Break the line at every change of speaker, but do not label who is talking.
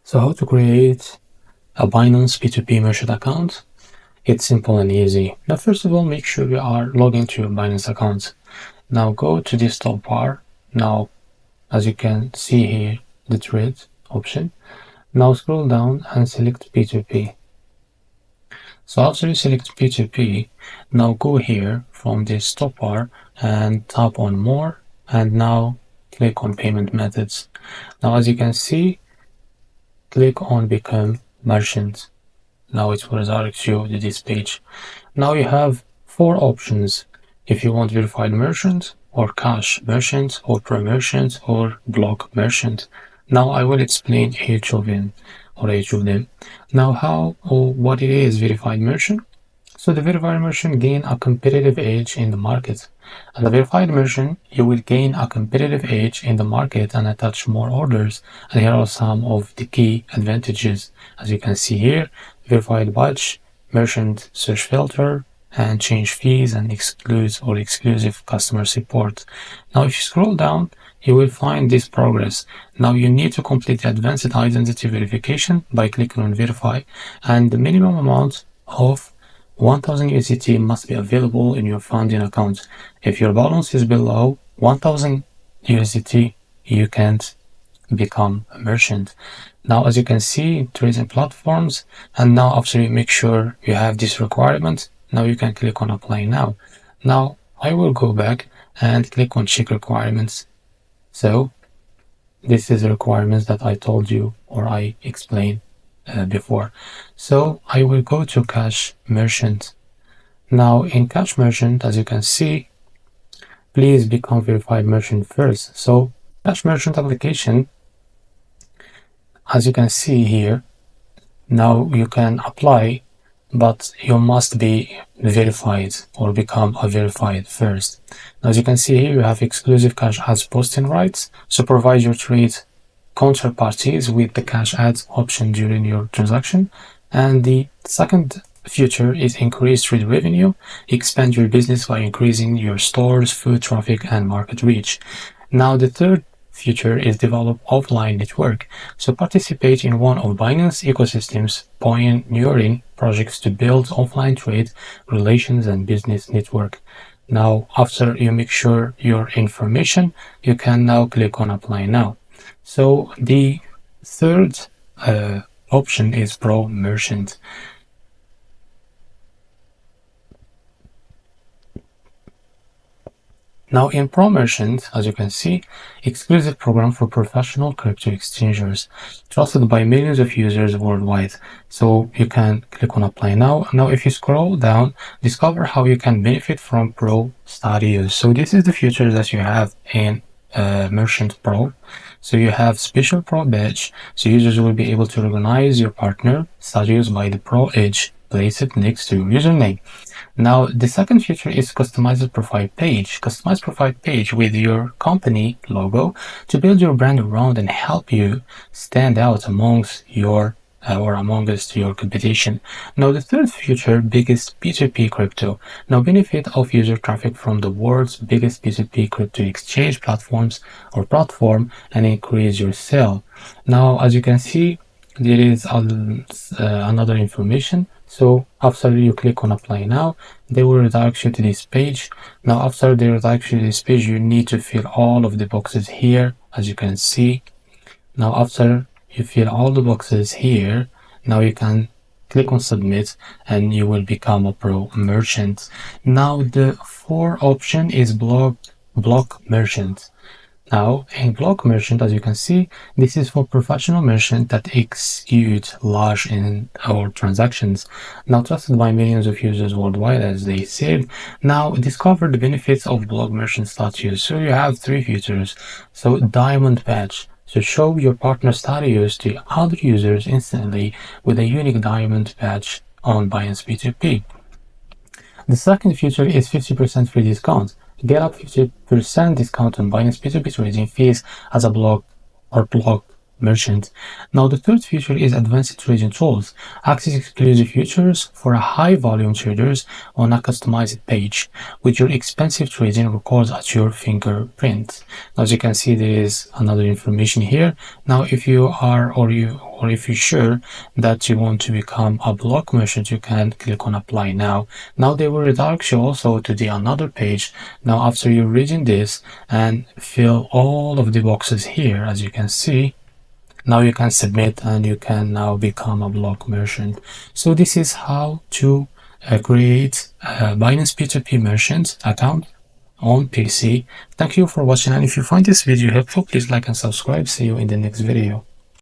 So how to create a Binance P2P merchant account? It's simple and easy. Now, first of all, make sure you are logged into your Binance account. Now go to this top bar. Now, as you can see here, the trade option. Now scroll down and select P2P. So after you select P2P, now go here from this top bar and tap on more, and now click on payment methods. Now, as you can see, click on become merchant. Now it will redirect you to this page. Now you have four options. If you want verified merchant or cash merchant or pro merchant or block merchant. Now I will explain each of them. Now how or what it is verified merchant. So the verified merchant gain a competitive edge in the market. As a verified merchant, you will gain a competitive edge in the market and attach more orders. And here are some of the key advantages. As you can see here, verified badge, merchant search filter, and change fees and exclusive customer support. Now, if you scroll down, you will find this progress. Now you need to complete the advanced identity verification by clicking on verify, and the minimum amount of 1000 USDT must be available in your funding account. If your balance is below 1000 USDT, you can't become a merchant. Now, as you can see, trading platforms, and now after you make sure you have this requirement, now you can click on apply now. Now, I will go back and click on check requirements. So, this is the requirements that I told you or I explained before. So I will go to cash merchant. Now in cash merchant, as you can see, please become verified merchant first. So cash merchant application, as you can see here, now you can apply, but you must be verified or become a verified first. Now, as you can see here, you have exclusive cash ads posting rights. So provide your trade counterparties with the cash ads option during your transaction. And the second feature is increase trade revenue. Expand your business by increasing your stores, foot traffic, and market reach. Now the third feature is develop offline network. So participate in one of Binance ecosystems pioneering projects to build offline trade relations and business network. Now after you make sure your information, you can now click on apply now. So the third option is pro merchant. Now in pro merchant, as you can see, exclusive program for professional crypto exchangers, trusted by millions of users worldwide. So you can click on apply now. Now if you scroll down, discover how you can benefit from pro studios. So this is the feature that you have in Merchant Pro. So you have special pro badge, so users will be able to recognize your partner studios by the pro edge placed next to your username. Now the second feature is customized profile page. Customized profile page with your company logo to build your brand around and help you stand out amongst your your competition. Now the third feature, biggest P2P crypto. Now benefit of user traffic from the world's biggest P2P crypto exchange platforms or platform and increase your sale. Now as you can see, there is another information. So after you click on apply now, they will redirect you to this page. Now after they redirect you to this page, you need to fill all of the boxes here, as you can see. Now after you fill all the boxes here, now you can click on submit and you will become a pro merchant. Now the fourth option is block merchant. Now in block merchant, as you can see, this is for professional merchant that execute large or transactions, now trusted by millions of users worldwide, as they said. Now discover the benefits of block merchant status. So you have three features. So diamond badge, so show your partner status to other users instantly with a unique diamond badge on Binance P2P. The second feature is 50% free discount. Get up 50% discount on Binance P2P trading fees as a block merchant. Now the third feature is advanced trading tools. Access exclusive features for high volume traders on a customized page with your expensive trading records at your fingerprint. As you can see, there is another information here. Now if you are or or if you're sure that you want to become a block merchant, you can click on apply now. Now they will redirect you also to the another page. Now after you're reading this and fill all of the boxes here, as you can see, now you can submit and you can now become a block merchant. So this is how to create a Binance P2P merchant account on PC. Thank you for watching, and if you find this video helpful, please like and subscribe. See you in the next video.